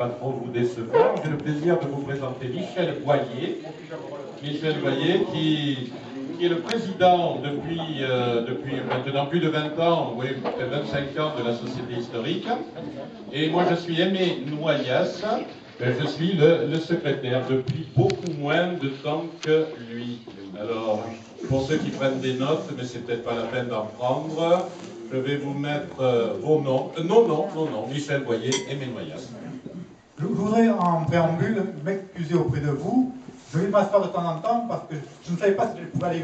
pas trop vous décevoir, j'ai le plaisir de vous présenter Michel Boyer. Michel Boyer qui est le président depuis maintenant plus de 20 ans, oui, peut-être 25 ans de la Société historique. Et moi je suis Aimé Noyas, je suis le secrétaire depuis beaucoup moins de temps que lui. Alors, pour ceux qui prennent des notes, mais c'est peut-être pas la peine d'en prendre, je vais vous mettre vos noms. Non, Michel Boyer, Aimé Noyas. Je voudrais en préambule m'excuser auprès de vous. Je vais m'asseoir de temps en temps parce que je ne savais pas si je pouvais aller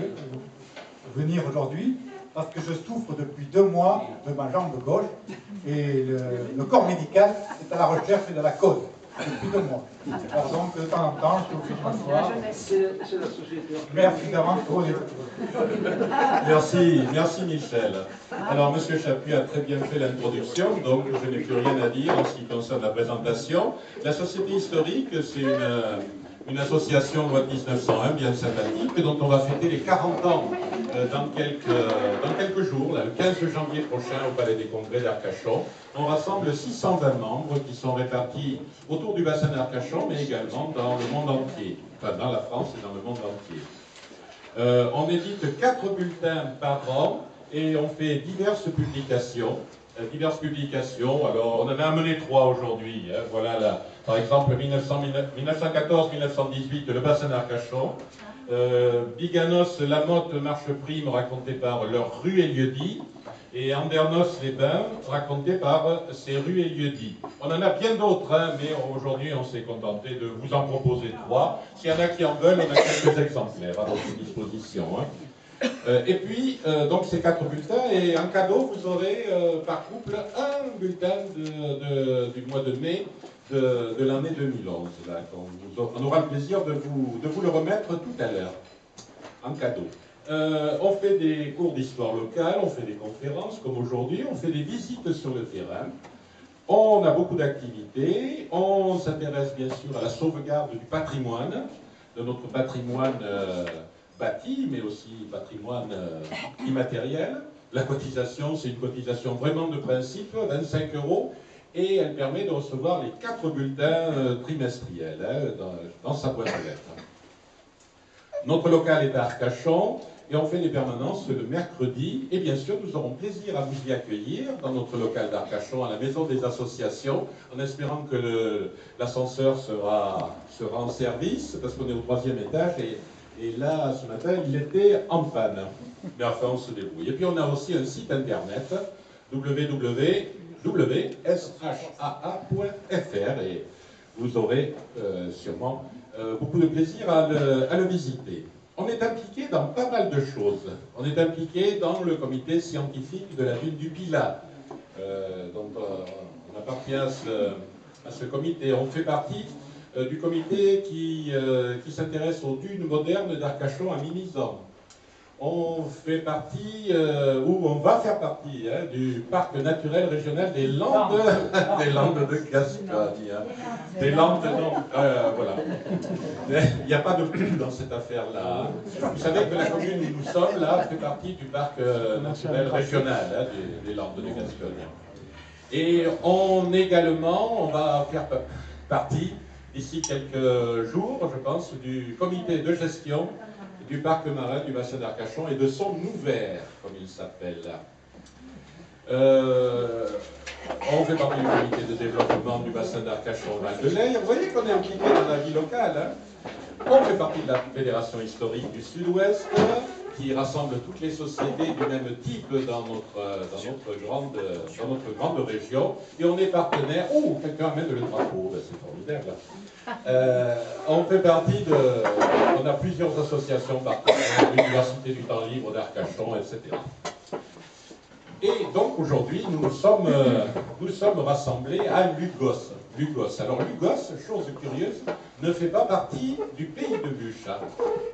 venir aujourd'hui, parce que je souffre depuis 2 mois de ma jambe gauche et le corps médical est à la recherche de la cause depuis 2 mois. Alors donc de temps en temps, je suis obligé de m'asseoir. C'est la société. Merci d'avance pour les... Merci Michel. Alors Monsieur Chaput a très bien fait l'introduction, donc je n'ai plus rien à dire en ce qui concerne la présentation. La Société historique, c'est une association loi de 1901 bien sympathique, et dont on va fêter les 40 ans dans quelques jours, là, le 15 janvier prochain au Palais des Congrès d'Arcachon. On rassemble 620 membres qui sont répartis autour du bassin d'Arcachon, mais également dans le monde entier, enfin dans la France et dans le monde entier. On édite 4 bulletins par an et on fait diverses publications. Alors, on en a amené 3 aujourd'hui. Hein, voilà, là, par exemple, 1914-1918, le bassin d'Arcachon. Biganos, La Motte, Marche Prime, raconté par leur rue et lieu-dit. Et Andernos-les-Bains, raconté par ses rues et lieux-dits. On en a bien d'autres, hein, mais aujourd'hui, on s'est contenté de vous en proposer 3. S'il y en a qui en veulent, on a quelques exemplaires à votre disposition. Hein. Et puis, donc ces 4 bulletins, et en cadeau, vous aurez par couple un bulletin du mois de mai de l'année 2011. Là, on aura le plaisir de vous le remettre tout à l'heure, en cadeau. On fait des cours d'histoire locale, on fait des conférences comme aujourd'hui, on fait des visites sur le terrain. On a beaucoup d'activités, on s'intéresse bien sûr à la sauvegarde du patrimoine, de notre patrimoine bâti, mais aussi patrimoine immatériel. La cotisation, c'est une cotisation vraiment de principe, 25 €, et elle permet de recevoir les 4 bulletins trimestriels hein, dans sa boîte aux lettres. Notre local est à Arcachon, et on fait des permanences le mercredi, et bien sûr nous aurons plaisir à vous y accueillir dans notre local d'Arcachon, à la Maison des Associations, en espérant que l'ascenseur sera en service, parce qu'on est au 3e étage, et là, ce matin, il était en panne. Mais enfin, on se débrouille. Et puis, on a aussi un site internet, www.shaa.fr, et vous aurez sûrement beaucoup de plaisir à le visiter. On est impliqué dans pas mal de choses. On est impliqué dans le comité scientifique de la dune du Pilat, dont on appartient à ce comité. On fait partie du comité qui s'intéresse aux dunes modernes d'Arcachon à Mimizan. On fait partie, ou on va faire partie, hein, du parc naturel régional des Landes, des Landes de Gascogne. Hein. Des Landes, non, voilà. Il n'y a pas de plus dans cette affaire-là. Vous savez que la commune où nous sommes, là, fait partie du parc naturel régional hein, des Landes de Gascogne. Et on va faire partie d'ici quelques jours, je pense, du comité de gestion du parc marin du bassin d'Arcachon et de son ouvert, comme il s'appelle. On fait partie du comité de développement du bassin d'Arcachon-Val-de-Lay. Vous voyez qu'on est impliqué dans la vie locale. Hein. On fait partie de la Fédération historique du Sud-Ouest, qui rassemble toutes les sociétés du même type dans notre grande région. Et on est partenaire... Oh, quelqu'un amène le drapeau, c'est formidable. On fait partie on a plusieurs associations partenaires, l'Université du temps libre d'Arcachon, etc. Et donc aujourd'hui, nous sommes rassemblés à Lugos. Alors Lugos, chose curieuse, ne fait pas partie du pays de Buch. Hein.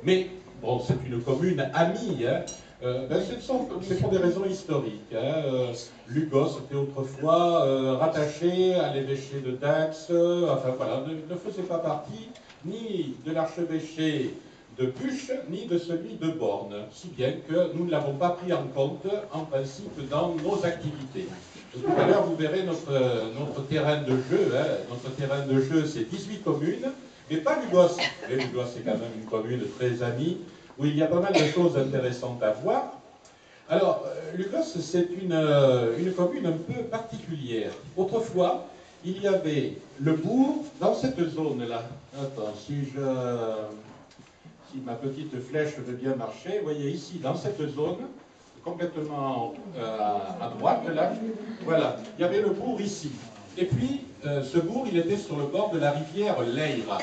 Mais bon, c'est une commune amie. Hein. Ce sont des raisons historiques. Hein. Lugos était autrefois rattaché à l'évêché de Dax, enfin voilà, ne faisait pas partie ni de l'archevêché de Buch, ni de celui de Borne, si bien que nous ne l'avons pas pris en compte, en principe, dans nos activités. Tout à l'heure, vous verrez notre terrain de jeu. Hein. Notre terrain de jeu, c'est 18 communes, mais pas Lugos. Et Lugos, c'est quand même une commune très amie, où il y a pas mal de choses intéressantes à voir. Alors, Lugos, c'est une commune un peu particulière. Autrefois, il y avait le bourg dans cette zone-là. Attends, si ma petite flèche veut bien marcher, vous voyez ici, dans cette zone, complètement à droite, là, voilà, il y avait le bourg ici. Et puis, ce bourg, il était sur le bord de la rivière l'Eyre.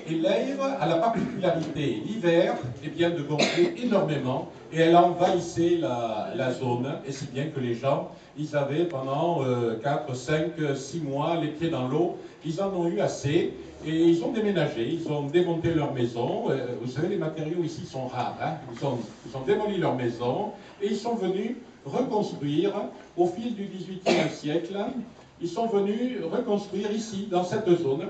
Et l'Eyre a la particularité, l'hiver, eh bien, de gonfler énormément, et elle envahissait la zone, et si bien que les gens, ils avaient pendant 4, 5, 6 mois les pieds dans l'eau, ils en ont eu assez, et ils ont déménagé, ils ont démonté leur maison. Vous savez, les matériaux ici sont rares, hein. Ils ont démoli leur maison, et ils sont venus reconstruire, au fil du XVIIIe siècle, ils sont venus reconstruire ici, dans cette zone.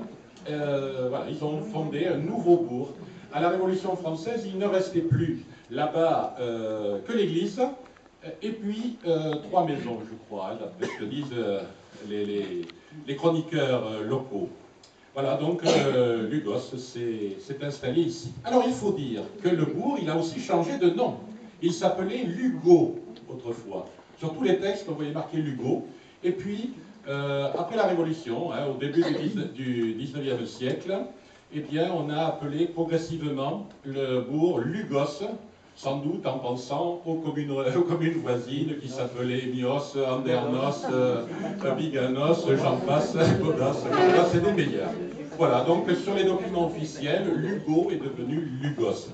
Voilà, ils ont fondé un nouveau bourg. À la Révolution française, il ne restait plus là-bas que l'église, et puis 3 maisons, je crois, hein, d'après ce que disent les chroniqueurs locaux. Voilà, donc Lugos s'est installé ici. Alors il faut dire que le bourg, il a aussi changé de nom. Il s'appelait Lugo autrefois. Sur tous les textes, on voyait marqué Lugo. Et puis, après la Révolution, hein, au début du 19e siècle, eh bien, on a appelé progressivement le bourg Lugos, sans doute en pensant aux communes voisines qui s'appelaient Mios, Andernos, Biganos, j'en passe, Bodas, c'est des meilleurs. Voilà, donc sur les documents officiels, Lugo est devenu Lugos.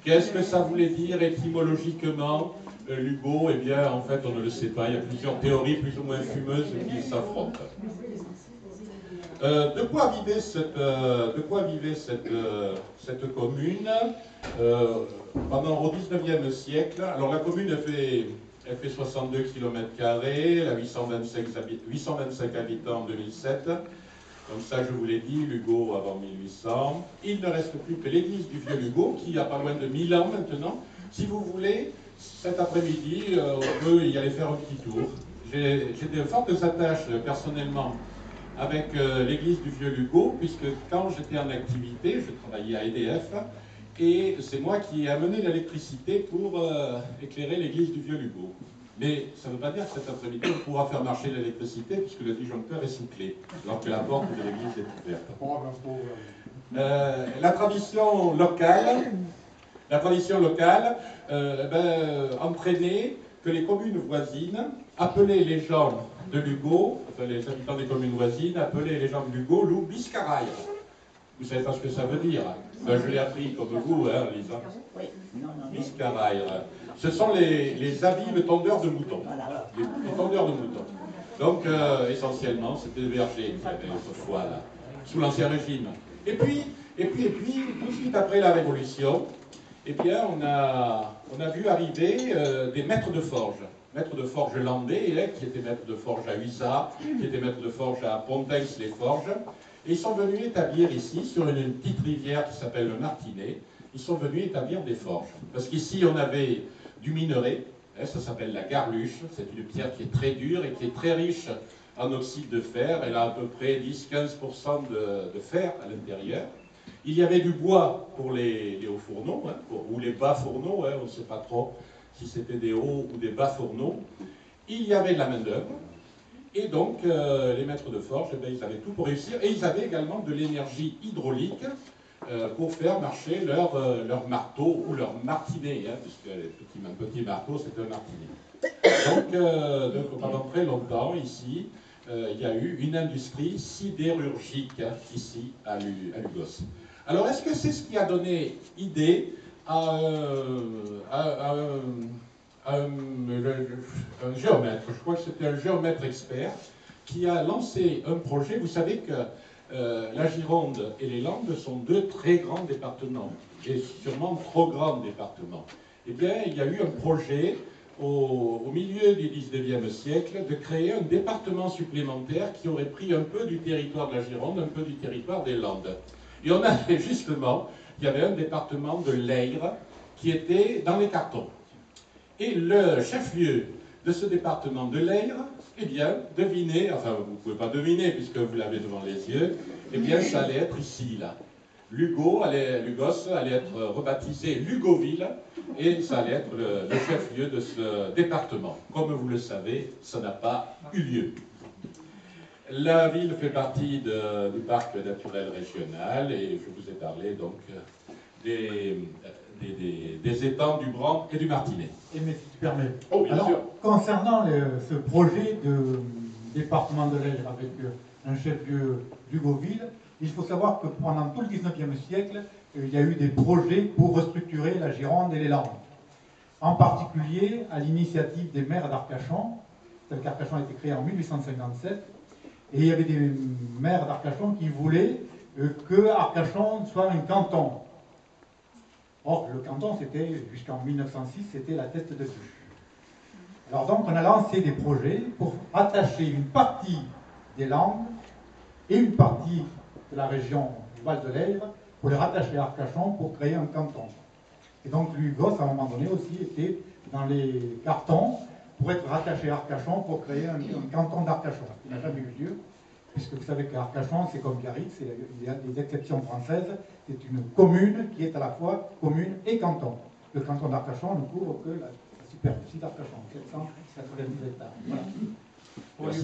Qu'est-ce que ça voulait dire étymologiquement, Lugo? Eh bien, en fait, on ne le sait pas. Il y a plusieurs théories plus ou moins fumeuses qui s'affrontent. De quoi vivait cette commune pendant au XIXe siècle? Alors la commune elle fait 62 km², elle a 825 habitants en 2007. Comme ça, je vous l'ai dit, Lugo avant 1800. Il ne reste plus que l'église du vieux Lugo, qui a pas loin de 1000 ans maintenant. Si vous voulez, cet après-midi, on peut y aller faire un petit tour. J'ai de fortes attaches personnellement avec l'église du vieux Lugo, puisque quand j'étais en activité, je travaillais à EDF, et c'est moi qui ai amené l'électricité pour éclairer l'église du vieux Lugo. Mais ça ne veut pas dire que cet après-midi on pourra faire marcher l'électricité, puisque le disjoncteur est sous clé, alors que la porte de l'église est ouverte. La tradition locale entraînait que les communes voisines appelaient les gens de Lugo, enfin les habitants des communes voisines appelaient les gens de Lugo loup biscaraille. Vous savez pas ce que ça veut dire? Ben, je l'ai appris comme vous, hein, Lisa. Oui. Biscaraille. Ce sont les habiles tondeurs de moutons. Les tondeurs de moutons. Donc, essentiellement, c'était des bergers autrefois, là, sous l'Ancien Régime. Et puis, tout de suite après la Révolution, eh bien, on a vu arriver des maîtres de forge landais, hein, qui étaient maîtres de forge à Hussat, qui étaient maîtres de forge à Pontex-les-Forges. Et ils sont venus établir ici, sur une petite rivière qui s'appelle le Martinet, ils sont venus établir des forges. Parce qu'ici, on avait du minerai, hein, ça s'appelle la garluche, c'est une pierre qui est très dure et qui est très riche en oxyde de fer. Elle a à peu près 10-15% de fer à l'intérieur. Il y avait du bois pour les hauts fourneaux, hein, ou les bas fourneaux, hein, on ne sait pas trop si c'était des hauts ou des bas fourneaux. Il y avait de la main-d'œuvre. Et donc, les maîtres de forge, eh bien, ils avaient tout pour réussir. Et ils avaient également de l'énergie hydraulique pour faire marcher leur marteau ou leur martinet, hein, puisque un petit marteau, c'est un martinet. Donc, pendant très longtemps, ici, il y a eu une industrie sidérurgique, hein, ici, à Lugos. Alors, est-ce que c'est ce qui a donné idée à un géomètre, je crois que c'était un géomètre expert, qui a lancé un projet? Vous savez que la Gironde et les Landes sont deux très grands départements, et sûrement trop grands départements. Eh bien, il y a eu un projet au milieu du XIXe siècle de créer un département supplémentaire qui aurait pris un peu du territoire de la Gironde, un peu du territoire des Landes. Et on avait justement, il y avait un département de l'Eyre qui était dans les cartons. Et le chef-lieu de ce département de l'Eyre, Eh bien, devinez, enfin vous ne pouvez pas deviner puisque vous l'avez devant les yeux, eh bien ça allait être ici, là. Lugos allait être rebaptisé Lugoville et ça allait être le chef-lieu de ce département. Comme vous le savez, ça n'a pas eu lieu. La ville fait partie du parc naturel régional et je vous ai parlé donc des étangs du Bran et du Martinet. Et mais si tu permets. Oh, bien Alors, sûr. concernant ce projet de département de l'Aisne avec un chef-lieu Lugoville, il faut savoir que pendant tout le 19e siècle, il y a eu des projets pour restructurer la Gironde et les Landes. En particulier, à l'initiative des maires d'Arcachon. Arcachon a été créé en 1857. Et il y avait des maires d'Arcachon qui voulaient que Arcachon soit un canton. Or, le canton, c'était, jusqu'en 1906, c'était la tête de Dieu. Alors donc, on a lancé des projets pour attacher une partie des Landes et une partie de la région du Val de Lèvres pour les rattacher à Arcachon pour créer un canton. Et donc, Lugos, à un moment donné, aussi était dans les cartons pour être rattaché à Arcachon pour créer un canton d'Arcachon. Il n'a jamais eu lieu, puisque vous savez qu'Arcachon, c'est comme Biarritz, il y a des exceptions françaises, c'est une commune qui est à la fois commune et canton. Le canton d'Arcachon ne couvre que la superficie d'Arcachon, 790 hectares. Voilà.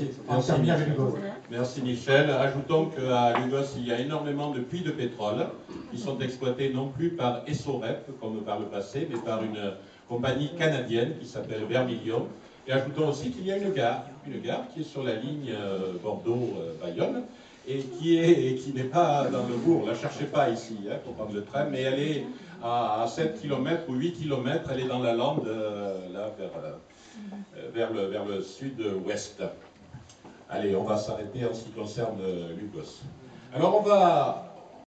Merci Michel. Ajoutons qu'à Lugos, il y a énormément de puits de pétrole qui sont exploités non plus par Essorep, comme par le passé, mais par une compagnie canadienne qui s'appelle Vermilion. Et ajoutons aussi qu'il y a une gare qui est sur la ligne Bordeaux-Bayonne et qui n'est pas dans le bourg. Ne la cherchez pas ici pour prendre le train, mais elle est à 7 km ou 8 km, elle est dans la lande, là, vers le sud-ouest. Allez, on va s'arrêter en ce qui concerne Lugos. Alors on va